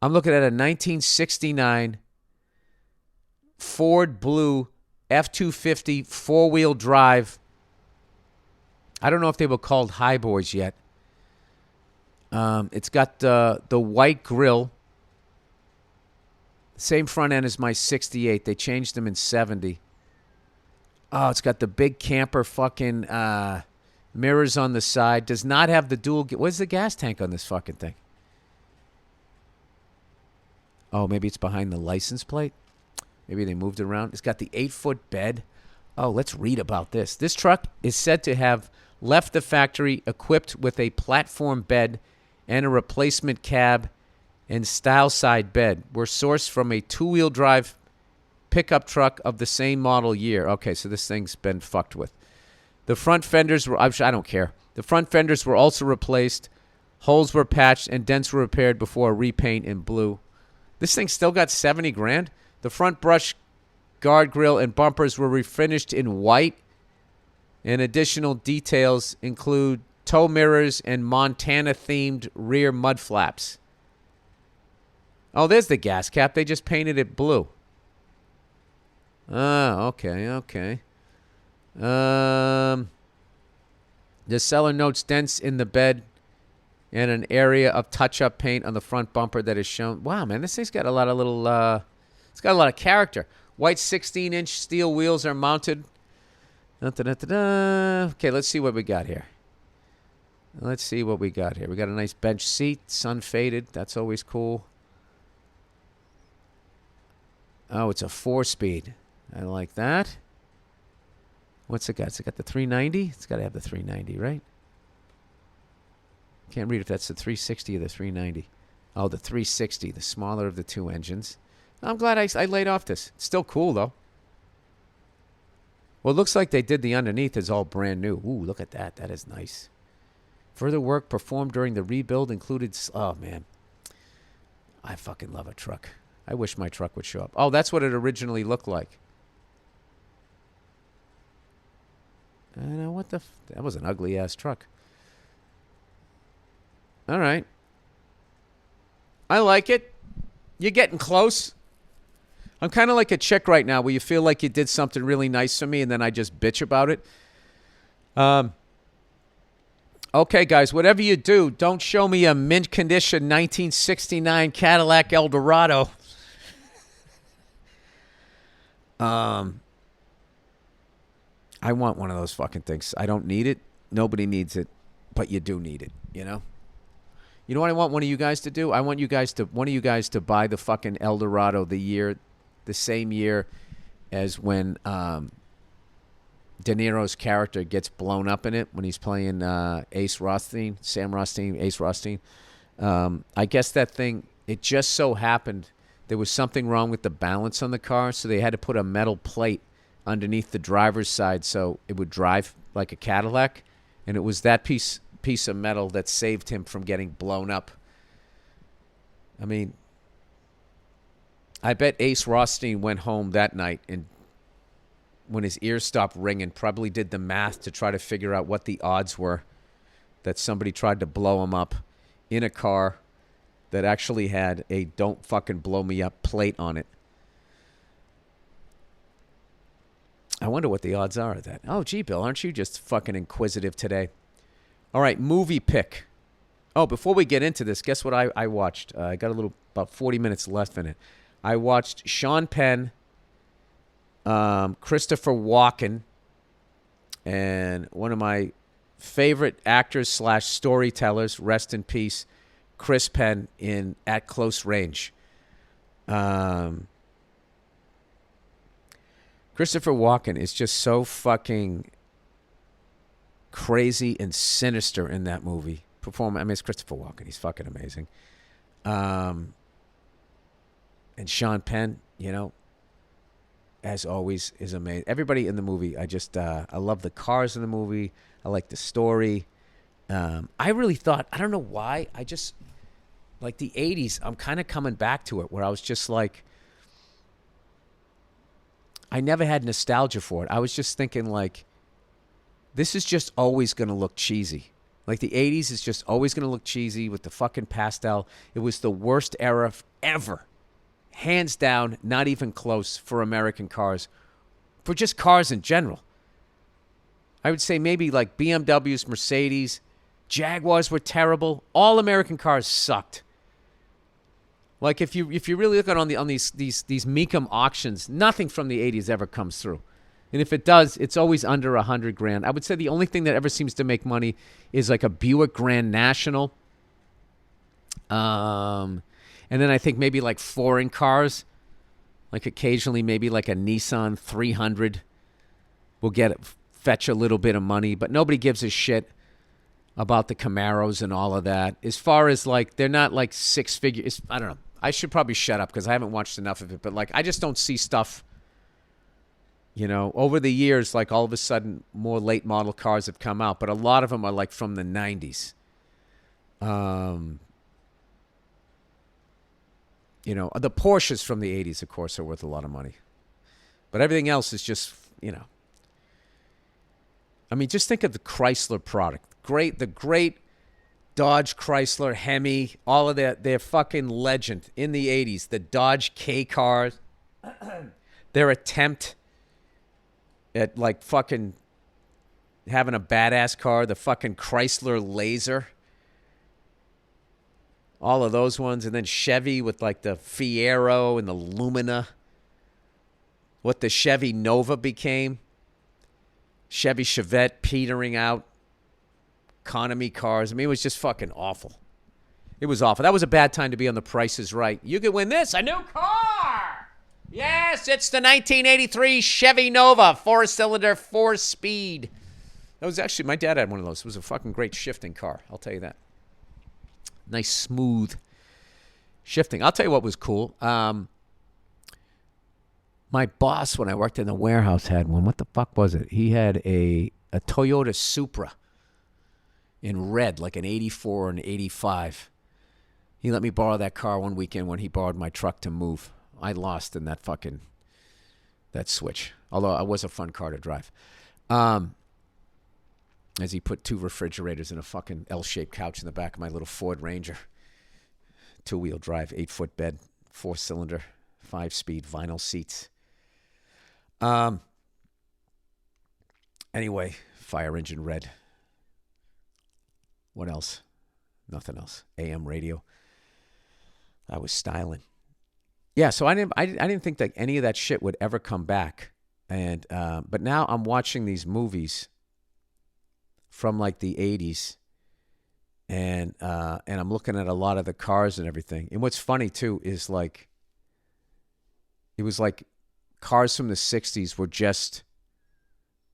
I'm looking at a 1969 Ford Blue F-250 four-wheel drive. I don't know if they were called High Boys yet. It's got the white grille. Same front end as my 68. They changed them in 70. Oh, it's got the big camper fucking mirrors on the side. Does not have the dual... Where's the gas tank on this fucking thing? Oh, maybe it's behind the license plate. Maybe they moved it around. It's got the 8-foot bed. Oh, let's read about this. This truck is said to have left the factory equipped with a platform bed and a replacement cab and style side bed. Were sourced from a two-wheel drive pickup truck of the same model year. Okay, so this thing's been fucked with. The front fenders were... I don't care. The front fenders were also replaced. Holes were patched and dents were repaired before a repaint in blue. This thing still got $70,000. The front brush guard grille and bumpers were refinished in white. And additional details include tow mirrors and Montana-themed rear mud flaps. Oh, there's the gas cap. They just painted it blue. Oh, okay. The seller notes dents in the bed and an area of touch-up paint on the front bumper that is shown. Wow, man, this thing's got a lot of little... it's got a lot of character. White 16-inch steel wheels are mounted. Okay, let's see what we got here. We got a nice bench seat, sun-faded. That's always cool. Oh, it's a 4-speed. I like that. What's it got? It's got the 390? It's got to have the 390, right? Can't read if that's the 360 or the 390. Oh, the 360, the smaller of the two engines. I'm glad I laid off this. It's still cool, though. Well, it looks like they did the underneath is all brand new. Ooh, look at that. That is nice. Further work performed during the rebuild included... Oh, man. I fucking love a truck. I wish my truck would show up. Oh, that's what it originally looked like. What the... That was an ugly-ass truck. All right. I like it. You're getting close. I'm kind of like a chick right now where you feel like you did something really nice for me and then I just bitch about it. Okay, guys, whatever you do, don't show me a mint condition 1969 Cadillac Eldorado. I want one of those fucking things. I don't need it. Nobody needs it, but you do need it, you know? You know what I want one of you guys to do? I want one of you guys to buy the fucking Eldorado the same year as when De Niro's character gets blown up in it when he's playing Ace Rothstein, Ace Rothstein. I guess that thing, it just so happened there was something wrong with the balance on the car, so they had to put a metal plate underneath the driver's side so it would drive like a Cadillac, and it was that piece of metal that saved him from getting blown up. I mean, I bet Ace Rothstein went home that night and when his ears stopped ringing, probably did the math to try to figure out what the odds were that somebody tried to blow him up in a car that actually had a "don't fucking blow me up" plate on it. I wonder what the odds are of that. Oh, gee, Bill, aren't you just fucking inquisitive today? All right, movie pick. Oh, before we get into this, guess what I watched? I got about 40 minutes left in it. I watched Sean Penn, Christopher Walken, and one of my favorite actors / storytellers, rest in peace, Chris Penn in At Close Range. Christopher Walken is just so fucking crazy and sinister in that movie. It's Christopher Walken. He's fucking amazing. And Sean Penn, as always, is amazing. Everybody in the movie, I love the cars in the movie. I like the story. I really thought, I don't know why, I just, like the 80s, I'm kind of coming back to it where I was just like, I never had nostalgia for it. I was just thinking like, this is just always going to look cheesy. Like the 80s is just always going to look cheesy with the fucking pastel. It was the worst era ever. Hands down, not even close for American cars. For just cars in general. I would say maybe like BMWs, Mercedes, Jaguars were terrible. All American cars sucked. Like if you really look at on these Mecum auctions, nothing from the 80s ever comes through. And if it does, it's always under $100,000. I would say the only thing that ever seems to make money is like a Buick Grand National. And then I think maybe like foreign cars, like occasionally maybe like a Nissan 300 will fetch a little bit of money, but nobody gives a shit about the Camaros and all of that. As far as like, they're not like six figures. I don't know. I should probably shut up because I haven't watched enough of it, but like, I just don't see stuff, over the years, like all of a sudden more late model cars have come out, but a lot of them are like from the 90s. The Porsches from the 80s, of course, are worth a lot of money. But everything else is just, I mean, just think of the Chrysler product. The great Dodge, Chrysler, Hemi, all of their fucking legend in the 80s. The Dodge K cars, their attempt at like fucking having a badass car, the fucking Chrysler Laser. All of those ones. And then Chevy with like the Fiero and the Lumina. What the Chevy Nova became. Chevy Chevette petering out. Economy cars. I mean, it was just fucking awful. It was awful. That was a bad time to be on The Price is Right. You could win this, a new car. Yes, it's the 1983 Chevy Nova, 4-cylinder, 4-speed. That was actually, my dad had one of those. It was a fucking great shifting car. I'll tell you that. Nice, smooth shifting. I'll tell you what was cool. My boss, when I worked in the warehouse, had one. What the fuck was it? He had a Toyota Supra in red, like an 84 or an 85. He let me borrow that car one weekend when he borrowed my truck to move. I lost in that switch. Although it was a fun car to drive. As he put 2 refrigerators and a fucking L-shaped couch in the back of my little Ford Ranger. 2-wheel drive, 8-foot bed, 4-cylinder, 5-speed, vinyl seats. Anyway, fire engine red. What else? Nothing else. AM radio. I was styling. Yeah, so I didn't think that any of that shit would ever come back. And but now I'm watching these movies from like the 80s, and I'm looking at a lot of the cars and everything. And what's funny too is like, it was like cars from the 60s were just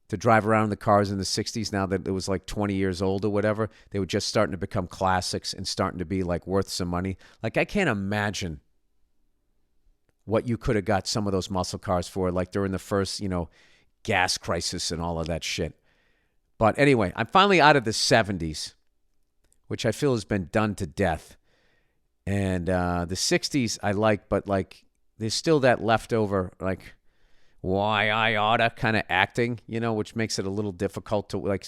to drive around the cars in the 60s. Now that it was like 20 years old or whatever, they were just starting to become classics and starting to be like worth some money. Like I can't imagine what you could have got some of those muscle cars for, like during the first, gas crisis and all of that shit. But anyway, I'm finally out of the 70s, which I feel has been done to death. And the 60s I like, but like there's still that leftover, like, why I oughta kind of acting, which makes it a little difficult to, like,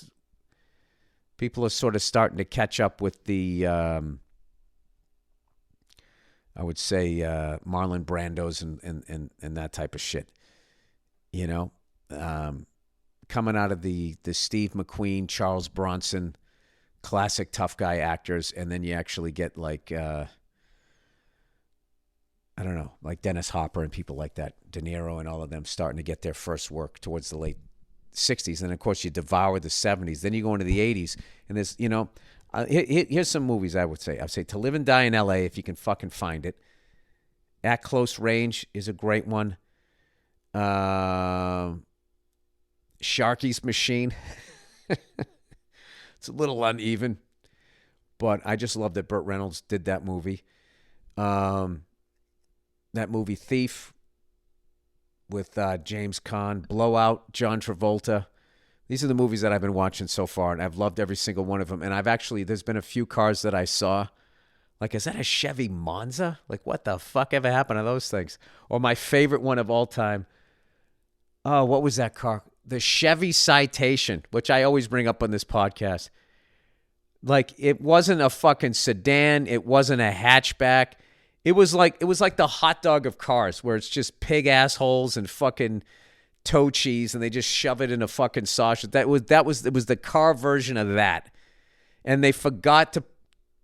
people are sort of starting to catch up with the, I would say, Marlon Brandos and that type of shit, coming out of the Steve McQueen, Charles Bronson, classic tough guy actors, and then you actually get like I don't know, like Dennis Hopper and people like that, De Niro and all of them starting to get their first work towards the late 60s. And, of course, you devour the 70s. Then you go into the 80s, and there's, here's some movies I would say. I would say To Live and Die in L.A., if you can fucking find it. At Close Range is a great one. Sharky's Machine. It's a little uneven, but I just love that Burt Reynolds did that movie. That movie Thief with James Caan, Blowout, John Travolta. These are the movies that I've been watching so far, and I've loved every single one of them. And there's been a few cars that I saw. Like, is that a Chevy Monza? Like, what the fuck ever happened to those things? Or my favorite one of all time. Oh, what was that car? The Chevy Citation, which I always bring up on this podcast. Like, it wasn't a fucking sedan. It wasn't a hatchback. It was like the hot dog of cars, where it's just pig assholes and fucking toe cheese, and they just shove it in a fucking sausage. It was the car version of that, and they forgot to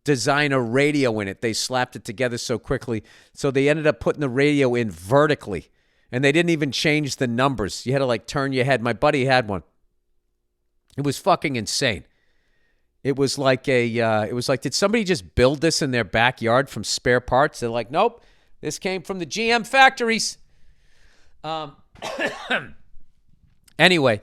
design a radio in it. They slapped it together so quickly, so they ended up putting the radio in vertically, and they didn't even change the numbers. You had to like turn your head. My buddy had one. It was fucking insane. It was like did somebody just build this in their backyard from spare parts? They're like, nope, this came from the GM factories. Anyway,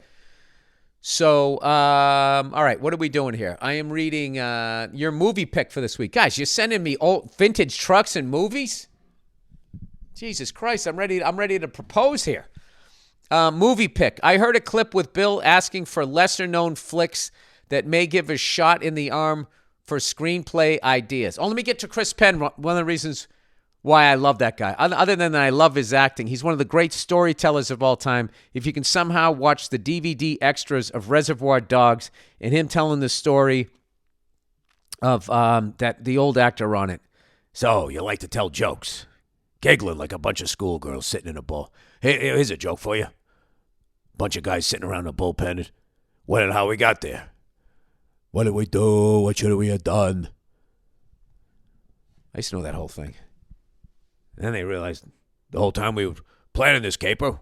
so, all right, what are we doing here? I am reading your movie pick for this week. Guys, you're sending me old vintage trucks and movies? Jesus Christ, I'm ready to propose here. Movie pick. I heard a clip with Bill asking for lesser-known flicks that may give a shot in the arm for screenplay ideas. Oh, let me get to Chris Penn. One of the reasons why I love that guy. Other than that, I love his acting. He's one of the great storytellers of all time. If you can somehow watch the DVD extras of Reservoir Dogs and him telling the story of the old actor on it. So, you like to tell jokes. Giggling like a bunch of schoolgirls sitting in a bull. Hey, here's a joke for you. Bunch of guys sitting around a bullpen. When and how we got there. What did we do? What should we have done? I used to know that whole thing. And then they realized the whole time we were planning this caper,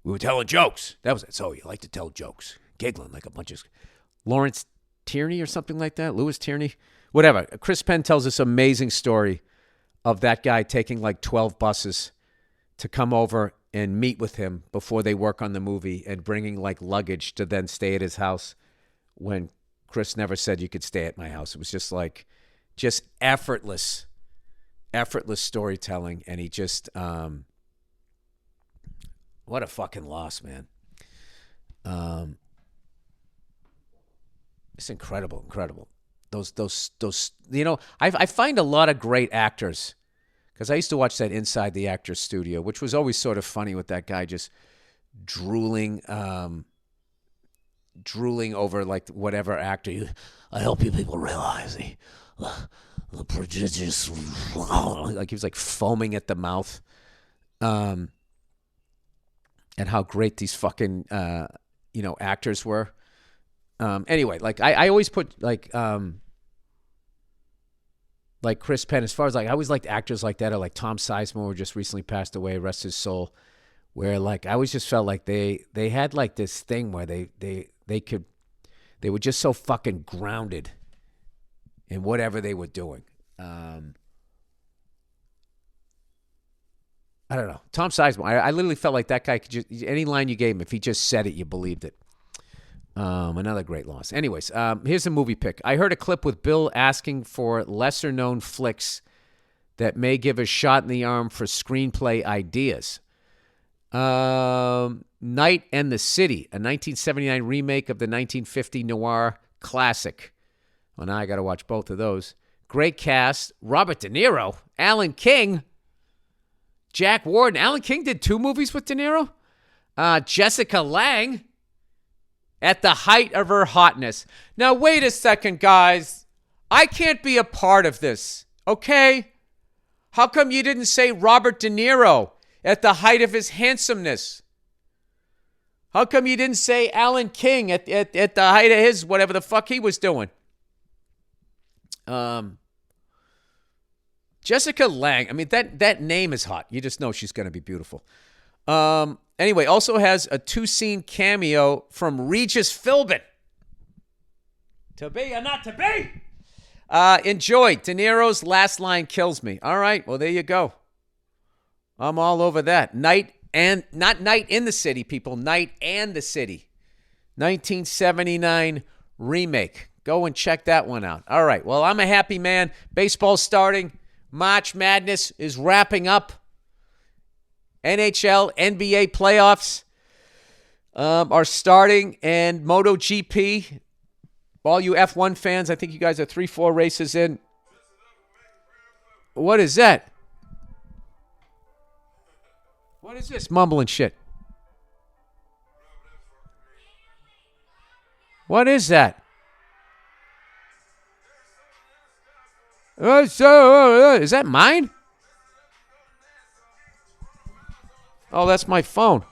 we were telling jokes. That was it. So you like to tell jokes. Giggling like a bunch of... Lawrence Tierney or something like that? Louis Tierney? Whatever. Chris Penn tells this amazing story of that guy taking like 12 buses to come over and meet with him before they work on the movie, and bringing like luggage to then stay at his house when Chris never said you could stay at my house. It was just effortless storytelling. And he just, what a fucking loss, man. It's incredible. Those, I find a lot of great actors, because I used to watch that Inside the Actors Studio, which was always sort of funny with that guy just drooling over like whatever actor. I hope you people realize the prodigious, like he was like foaming at the mouth, and how great these fucking actors were. Anyway, like I always put like Chris Penn, as far as like I always liked actors like that, or like Tom Sizemore, who just recently passed away, rest his soul. Where like I always just felt like they had like this thing where they were just so fucking grounded in whatever they were doing. I don't know. Tom Sizemore, I literally felt like that guy could just, any line you gave him, if he just said it, you believed it. Another great loss. Anyways, here's a movie pick. I heard a clip with Bill asking for lesser known flicks that may give a shot in the arm for screenplay ideas. Night and the City, a 1979 remake of the 1950 noir classic. Well, now I got to watch both of those. Great cast. Robert De Niro, Alan King, Jack Warden. Alan King did 2 movies with De Niro. Jessica Lange, at the height of her hotness. Now, wait a second, guys. I can't be a part of this, okay? How come you didn't say Robert De Niro at the height of his handsomeness? How come you didn't say Alan King at the height of his whatever the fuck he was doing? Jessica Lange. I mean, that name is hot. You just know she's going to be beautiful. Anyway, also has a 2-scene cameo from Regis Philbin. To be or not to be? Enjoy. De Niro's last line kills me. All right, well, there you go. I'm all over that. Not Night in the City, people. Night and the City. 1979 remake. Go and check that one out. All right, well, I'm a happy man. Baseball's starting. March Madness is wrapping up. NHL, NBA playoffs are starting. And MotoGP, all you F1 fans, I think you guys are 3-4 races in. What is that? What is this mumbling shit? What is that? Is that mine? Oh, that's my phone.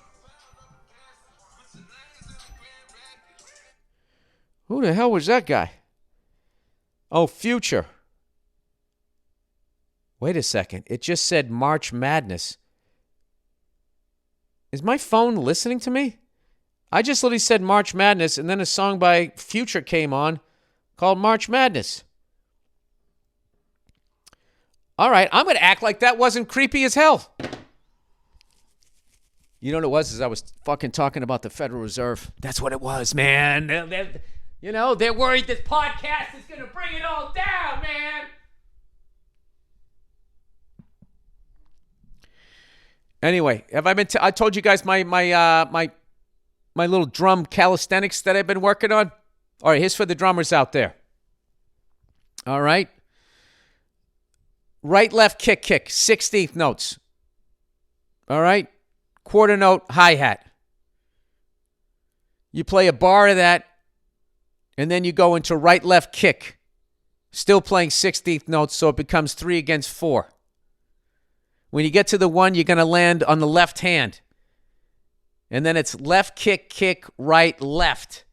Who the hell was that guy? Oh, Future. Wait a second. It just said March Madness. Is my phone listening to me? I just literally said March Madness, and then a song by Future came on called March Madness. All right, I'm going to act like that wasn't creepy as hell. You know what it was? Is I was fucking talking about the Federal Reserve. That's what it was, man. They're worried this podcast is going to bring it all down, man. Anyway, have I been? I told you guys my little drum calisthenics that I've been working on. All right, here's for the drummers out there. All right. Right, left, kick, 16th notes. All right. Quarter note, hi-hat. You play a bar of that, and then you go into right, left, kick. Still playing 16th notes, so it becomes 3 against 4. When you get to the 1, you're going to land on the left hand. And then it's left, kick, right, left.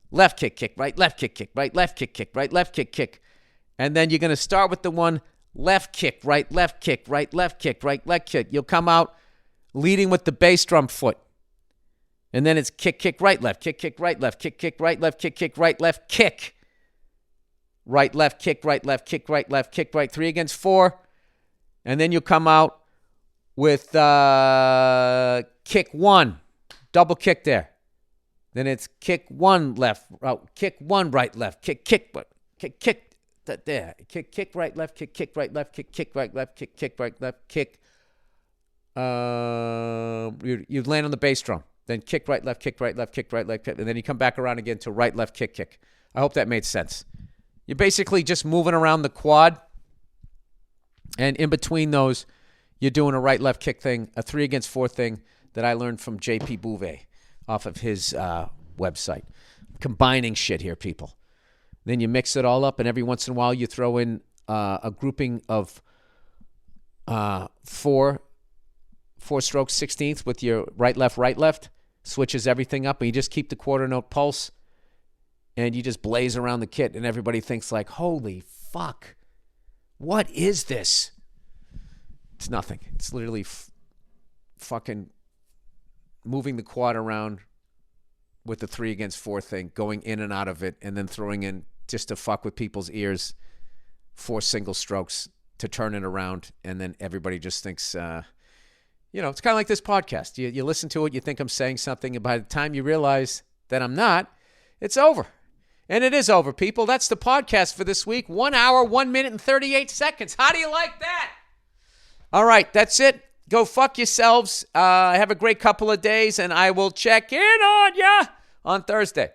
Left, kick, right, left, kick, right, left, kick, right, left, kick. And then you're going to start with the 1, left kick, right, left kick, right, left kick, right, left kick. You'll come out leading with the bass drum foot. And then it's kick, right, left, kick, right, left, kick, right, left, kick, right, left, kick. Right, left, kick, right, left, kick, right, left, kick, right, 3 against 4. And then you'll come out with kick 1, double kick there. Then it's kick 1 left, kick 1 right, left, kick, there. Kick right, left, kick right, left, kick right, left, kick right, left, kick. You land on the bass drum. Then kick right, left, kick right, left, kick right, left, kick. And then you come back around again to right, left, kick. I hope that made sense. You're basically just moving around the quad. And in between those, you're doing a right, left kick thing, a 3 against 4 thing that I learned from JP Bouvet off of his website. Combining shit here, people. Then you mix it all up, and every once in a while you throw in a grouping of 4 strokes 16th with your right, left, switches everything up, and you just keep the quarter note pulse, and you just blaze around the kit, and everybody thinks like, holy fuck, what is this? It's nothing. It's literally fucking moving the quad around with the 3 against 4 thing, going in and out of it, and then throwing in, just to fuck with people's ears, 4 single strokes to turn it around, and then everybody just thinks, it's kind of like this podcast. You listen to it, you think I'm saying something, and by the time you realize that I'm not, it's over. And it is over, people. That's the podcast for this week. 1 hour, 1 minute, and 38 seconds. How do you like that? All right, that's it. Go fuck yourselves. Have a great couple of days, and I will check in on ya on Thursday.